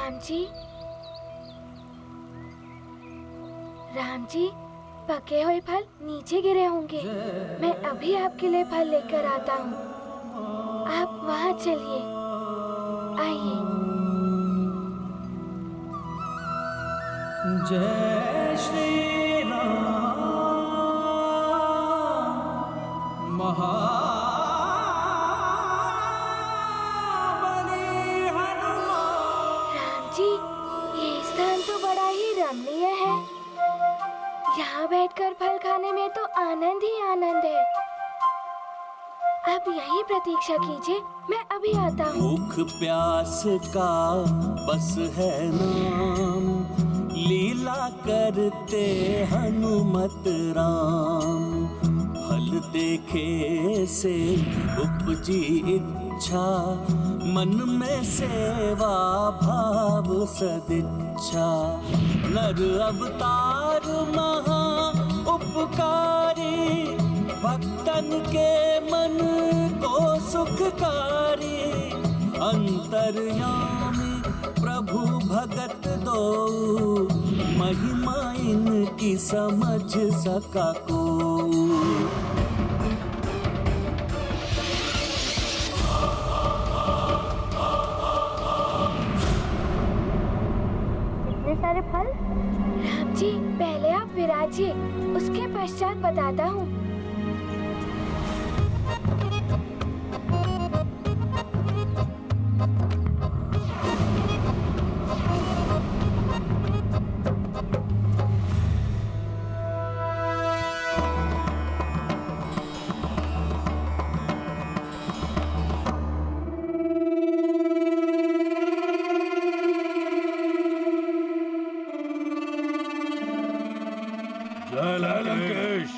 राम जी, राम जी, पके हुए फल नीचे गिरे होंगे। मैं अभी आपके लिए फल लेकर आता हूँ। आप वहाँ चलिए, आइए। जय श्री राम महाबली हनुमान। राम जी, ये स्थान तो बड़ा ही रमणीय है। यहाँ बैठकर फल खाने में तो आनंद ही आनंद है। आप यहीं प्रतीक्षा कीजिए, मैं अभी आता हूँ। भूख प्यास का बस है नाम, लीला करते हनुमत राम। फल देखे से उपजी इच्छा, मन में सेवा भाव सदिच्छा। नर अवतार महा उपकारी, भक्तन के मन को सुखकारी। अंतर्यामी प्रभु भगत दो, महिमा इनकी समझ सका को। इतने सारे फल? राम जी, पहले आप विराजिए, उसके पश्चात बताता हूँ। जय लंकेश।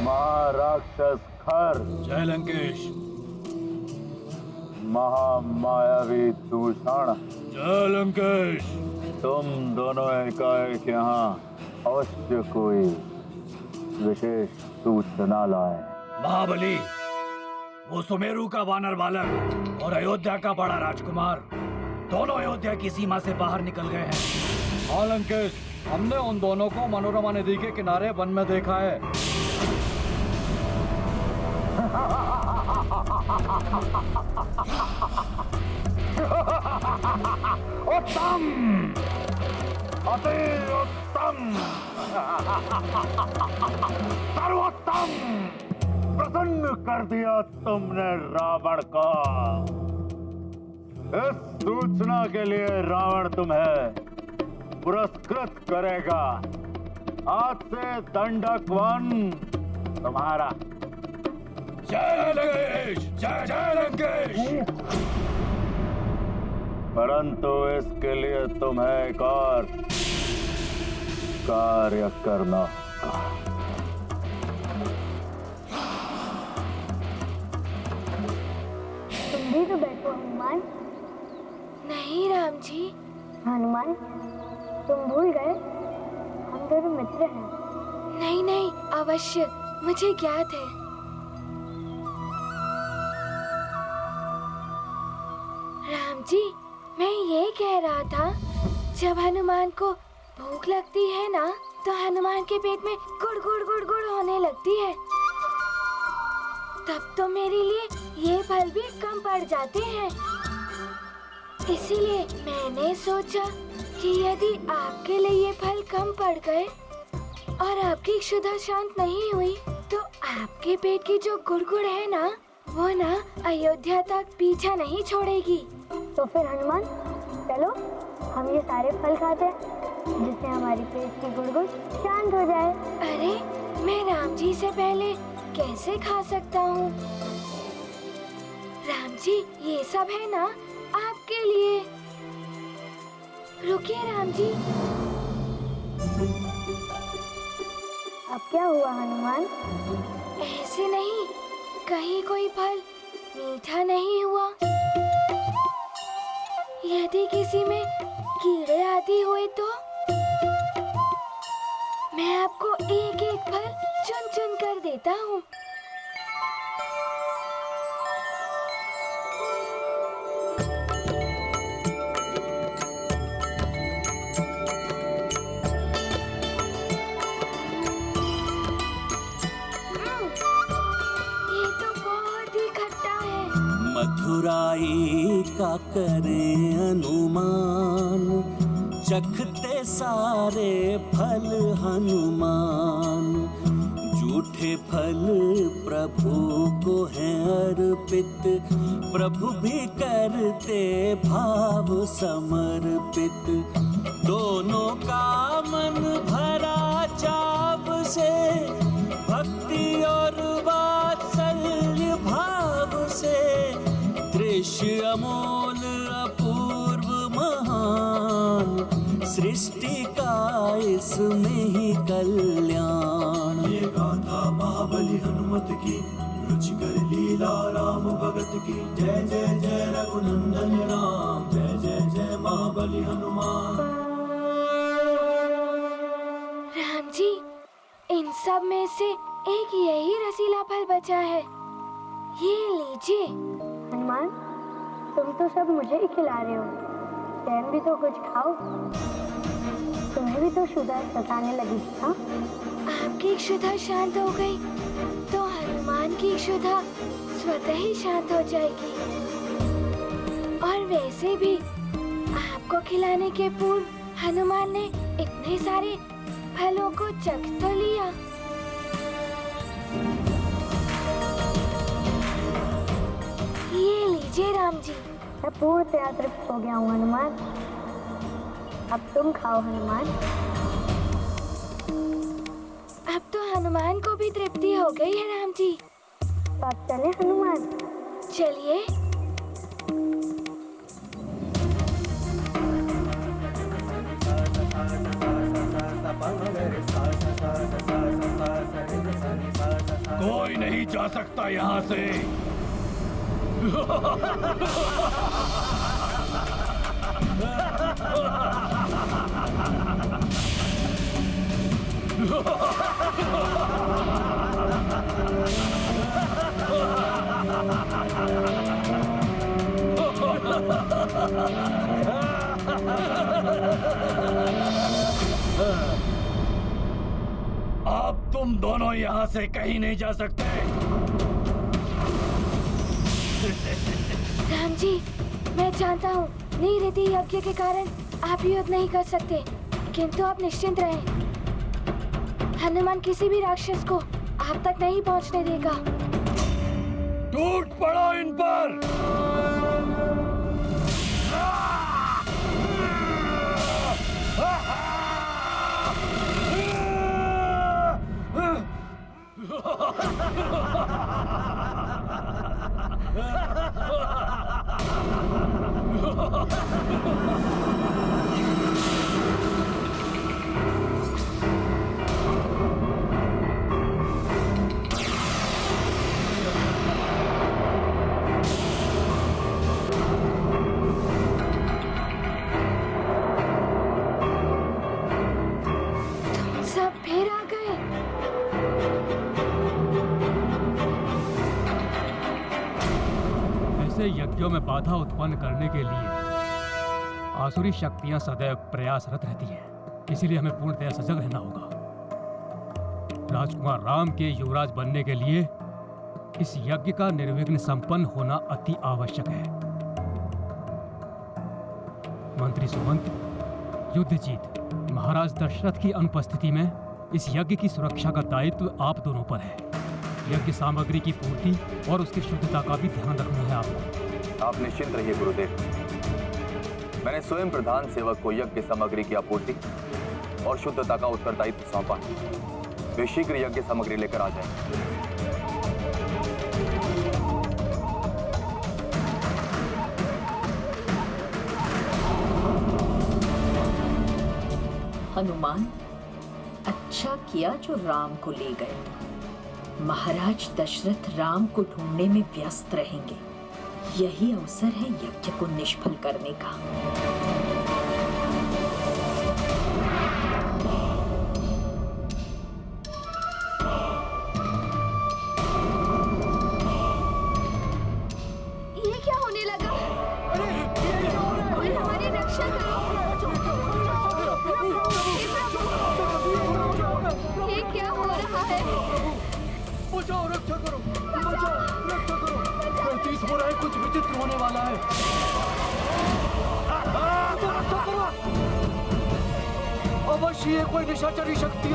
महाराक्षस खर, जय लंकेश। महामायावी दूषण, जय लंकेश। तुम दोनों एकाएक यहाँ अवश्य कोई विशेष सूचना लाए। महाबली, वो सुमेरु का वानर बालक और अयोध्या का बड़ा राजकुमार दोनों अयोध्या की सीमा से बाहर निकल गए हैं। हाँ लंकेश, हमने उन दोनों को मनोरमा नदी के किनारे वन में देखा है। उत्तम, अति उत्तम, सर्वोत्तम। प्रसन्न कर दिया तुमने रावण को। इस सूचना के लिए रावण तुम्हें पुरस्कृत करेगा। आज से दंडक वन तुम्हारा। जय लंकेश, जय जय लंकेश। परंतु इसके लिए तुम्हें एक और कार्य करना होगा। तुम भी तो बैठो हनुमान। नहीं राम जी। हनुमान, तुम भूल गए हम दोनों मित्र हैं। नहीं नहीं, अवश्य, मुझे ज्ञात है। राम जी, मैं ये कह रहा था, जब हनुमान को भूख लगती है ना, तो हनुमान के पेट में गुड़ गुड़ गुड़ गुड़ होने लगती है। तब तो मेरे लिए ये फल भी कम पड़ जाते हैं। इसीलिए मैंने सोचा कि यदि आपके लिए ये फल कम पड़ गए और आपकी क्षुधा शांत नहीं हुई, तो आपके पेट की जो गुड़गुड़ है ना, वो ना अयोध्या तक पीछा नहीं छोड़ेगी। तो फिर हनुमान, चलो हम ये सारे फल खाते हैं, जिससे हमारी पेट की गुड़गुड़ शांत हो जाए। अरे, मैं राम जी से पहले कैसे खा सकता हूँ? राम जी, ये सब है ना आपके लिए। रुकिए राम जी। अब क्या हुआ हनुमान? ऐसे नहीं, कहीं कोई फल मीठा नहीं हुआ। यदि किसी में कीड़े आदि हुए तो मैं आपको एक एक फल चुन चुन कर देता हूँ। बुराई का करें अनुमान, चखते सारे फल हनुमान। झूठे फल प्रभु को हैं अर्पित, प्रभु भी करते भाव समर्पित। दोनों का मन भरा चाव से, भक्ति और वात्सल्य भाव से। दृश्य अमोल अपूर्व महान, सृष्टि का इसमें ही कल्याण। ये गाथा महाबली हनुमत की, रुचिकर लीला राम भगत की। जय जय जय रघुनंदन राम, जय जय जय महाबली हनुमान। राम जी, इन सब में से एक यही रसीला फल बचा है, ये लीजिए। हनुमान, तुम तो सब मुझे ही खिला रहे हो, स्वयं भी तो कुछ खाओ। तुम्हें भी तो क्षुधा सताने लगी थी, हाँ? आपकी क्षुधा शांत हो गई तो हनुमान की क्षुधा स्वतः ही शांत हो जाएगी। और वैसे भी आपको खिलाने के पूर्व हनुमान ने इतने सारे फलों को चख तो लिया। ये लीजिए राम जी। मैं पूर्णतया तृप्त हो गया हूँ हनुमान। अब तुम खाओ हनुमान। अब तो हनुमान को भी तृप्ति हो गई है राम जी। तो अब चले हनुमान। चलिए। कोई नहीं जा सकता यहाँ से। अब तुम दोनों यहाँ से कहीं नहीं जा सकते। राम जी, मैं जानता हूँ नीरिति यज्ञ के कारण आप युद्ध नहीं कर सकते, किंतु आप निश्चिंत रहें। हनुमान किसी भी राक्षस को आप तक नहीं पहुँचने देगा। टूट पड़ो इन पर। सब फिर आ गए। ऐसे यज्ञों में बाधा उत्पन्न करने के लिए आसुरी शक्तियां सदैव प्रयासरत रहती हैं, इसीलिए हमें पूर्णतया सजग रहना होगा। राजकुमार राम के युवराज बनने के लिए इस यज्ञ का निर्विघ्न संपन्न होना अति आवश्यक है। मंत्री सुमंत, युद्धजीत, महाराज दशरथ की अनुपस्थिति में इस यज्ञ की सुरक्षा का दायित्व आप दोनों पर है। यज्ञ सामग्री की पूर्ति और उसकी शुद्धता का भी ध्यान रखना है आपको। आप निश्चिंत रहिए गुरुदेव, मैंने स्वयं प्रधान सेवक को यज्ञ सामग्री की आपूर्ति और शुद्धता का उत्तरदायित्व सौंपा है। वे शीघ्र यज्ञ सामग्री लेकर आ जाएं। हनुमान, अच्छा किया जो राम को ले गए। महाराज दशरथ राम को ढूंढने में व्यस्त रहेंगे। यही अवसर है यज्ञ को निष्फल करने का। ये क्या होने लगा? कोई हमारी रक्षा करो। ये क्या हो रहा है? बचाओ, रक्षा करो, बचाओ, रक्षा करो। प्रतीत हो रहा है कुछ विचित्र होने वाला है। अवश्य ये कोई निशाचरी शक्ति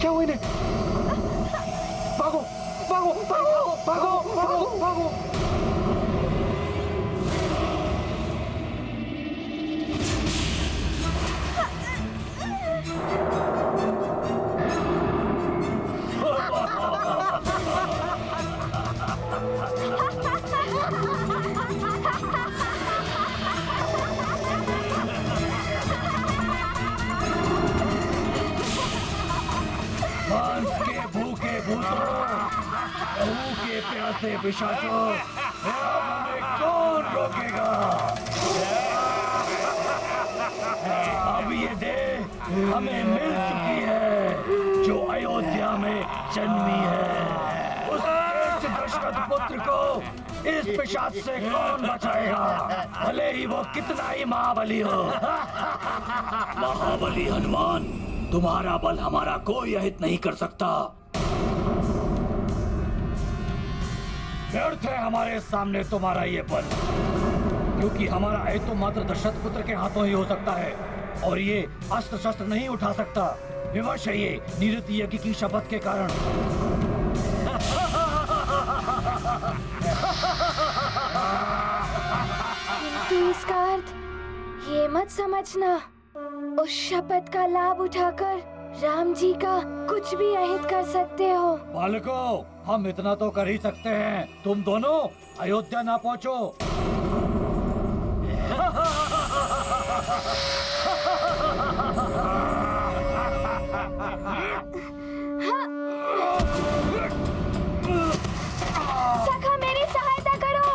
क्या हुआ इन्हें? भागो भागो भागो भागो भागो भागो। प्यासे पिशाचों, अब हमें कौन रोकेगा? अब ये देह हमें मिल चुकी है जो अयोध्या में जन्मी है। उस श्रेष्ठ दशरथ पुत्र को इस पिशाच से कौन बचाएगा, भले ही वो कितना ही महाबली हो। महाबली हनुमान, तुम्हारा बल हमारा कोई अहित नहीं कर सकता। व्यर्थ है हमारे सामने तुम्हारा ये बल, क्योंकि हमारा अहित तो मात्र दशरथ पुत्र के हाथों ही हो सकता है, और ये अस्त्र शस्त्र नहीं उठा सकता। विवश है ये निरति यज्ञ की शपथ के कारण। किंतु इसका अर्थ ये मत समझना, उस शपथ का लाभ उठाकर राम जी का कुछ भी अहित कर सकते हो। बालकों, हम इतना तो कर ही सकते हैं, तुम दोनों अयोध्या ना पहुंचो। सखा, मेरी सहायता करो।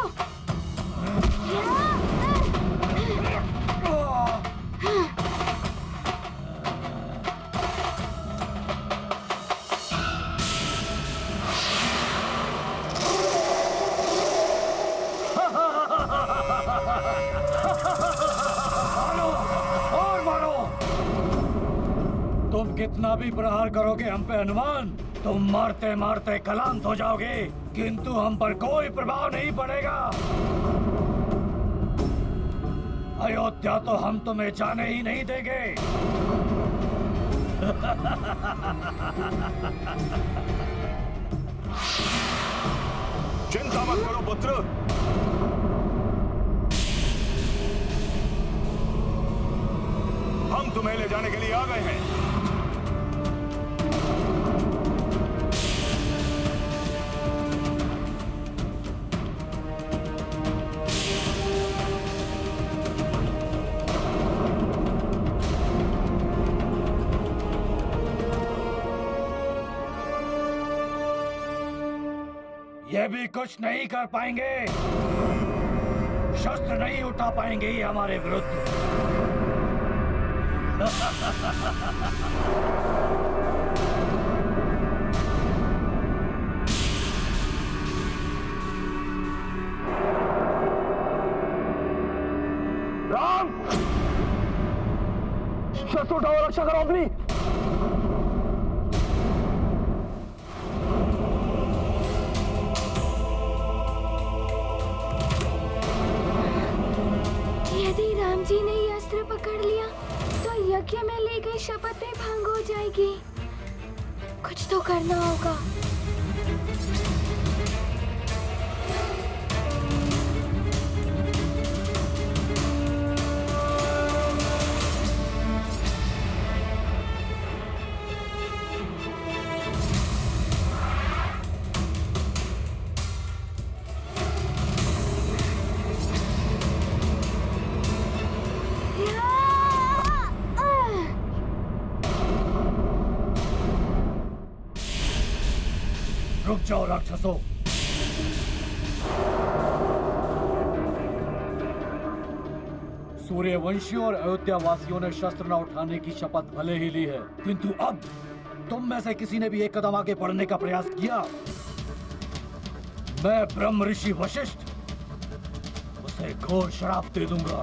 तुम कितना भी प्रहार करोगे हम पे हनुमान, तुम मारते मारते क्लांत हो जाओगे, किंतु हम पर कोई प्रभाव नहीं पड़ेगा। अयोध्या तो हम तुम्हें जाने ही नहीं देंगे। चिंता मत करो पुत्र, हम तुम्हें ले जाने के लिए आ गए हैं। ये भी कुछ नहीं कर पाएंगे, शस्त्र नहीं उठा पाएंगे ये हमारे विरुद्ध। राम, शस्त्र उठाओ, रक्षा करो अपनी। यदि राम जी ने ये अस्त्र पकड़ लिया तो यज्ञ में ली गई शपथ में भंग हो जाएगी। कुछ तो करना होगा। रुक जाओ राक्षसों, सूर्यवंशियों और अयोध्या वासियों ने शस्त्र न उठाने की शपथ भले ही ली है, किंतु अब तुम में से किसी ने भी एक कदम आगे बढ़ने का प्रयास किया, मैं ब्रह्म ऋषि वशिष्ठ उसे घोर श्राप दे दूंगा।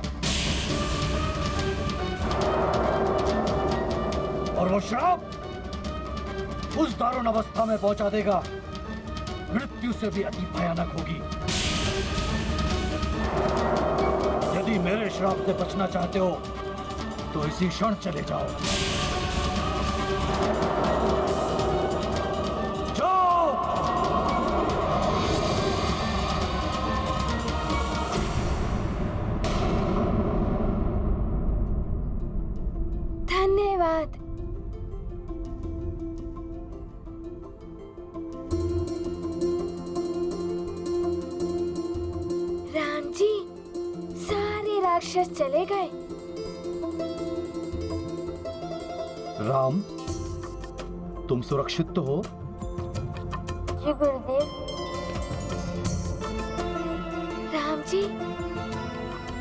और वो श्राप उस दारुण अवस्था में पहुंचा देगा, मृत्यु से भी अति भयानक होगी। यदि मेरे श्राप से बचना चाहते हो तो इसी क्षण चले जाओ। जाओ। धन्यवाद। राम जी, सारे राक्षस चले गए। राम, तुम सुरक्षित तो हो? जी गुरुदेव। राम जी,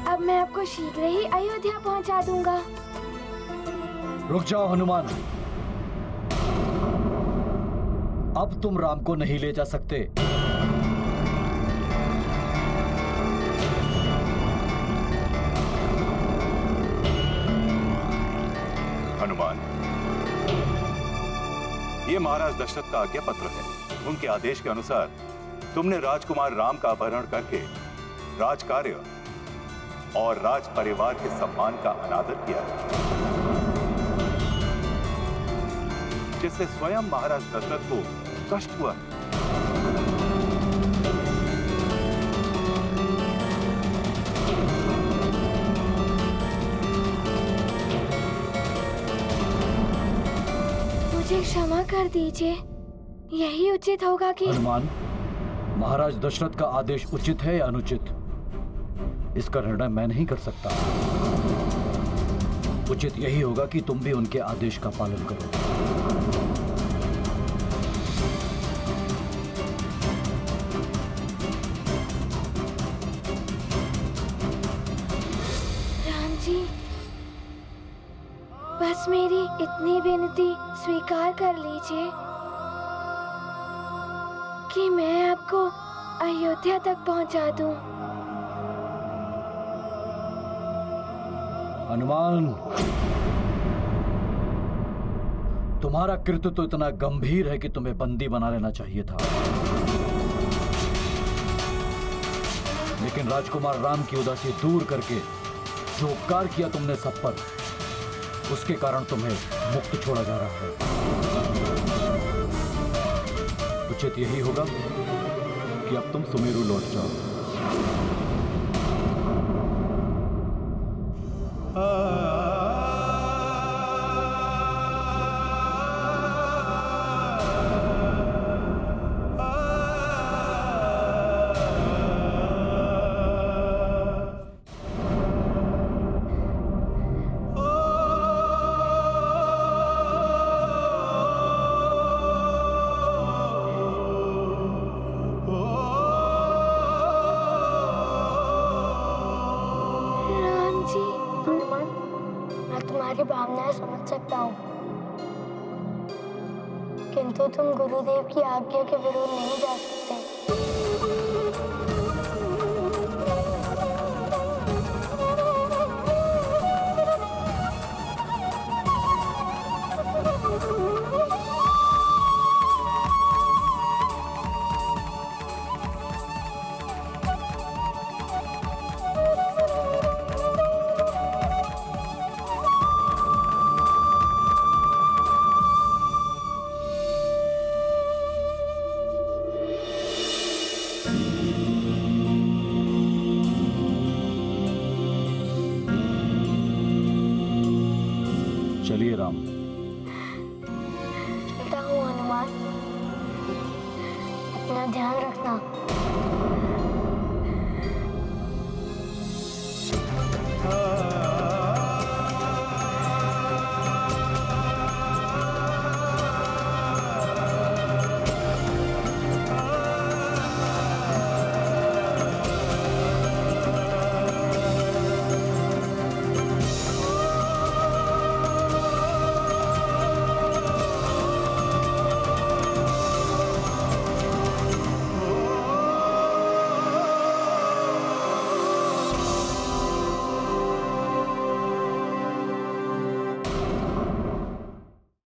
अब मैं आपको शीघ्र ही अयोध्या पहुंचा दूंगा। रुक जाओ हनुमान, अब तुम राम को नहीं ले जा सकते। हनुमान, ये महाराज दशरथ का आज्ञा पत्र है। उनके आदेश के अनुसार तुमने राजकुमार राम का अपहरण करके राज कार्य और राज परिवार के सम्मान का अनादर किया है, जिससे स्वयं महाराज दशरथ को कष्ट हुआ। मुझे क्षमा कर दीजिए, यही उचित होगा कि हनुमान, महाराज दशरथ का आदेश उचित है या अनुचित, इसका निर्णय मैं नहीं कर सकता। उचित यही होगा कि तुम भी उनके आदेश का पालन करो। राम जी, बस मेरी इतनी विनती स्वीकार कर लीजिए कि मैं आपको अयोध्या तक पहुंचा दूं। हनुमान, तुम्हारा कृत्य तो इतना गंभीर है कि तुम्हें बंदी बना लेना चाहिए था, लेकिन राजकुमार राम की उदासी दूर करके जो उपकार किया तुमने सब पर, उसके कारण तुम्हें मुक्त छोड़ा जा रहा है। उचित यही होगा कि अब तुम सुमेरु लौट जाओ। तुम्हारी भावनाएं समझ सकता हूँ, किंतु तुम गुरुदेव की आज्ञा के विरुद्ध नहीं जा सकते। चलिए राम। चलता हूँ हनुमान, अपना ध्यान रखना।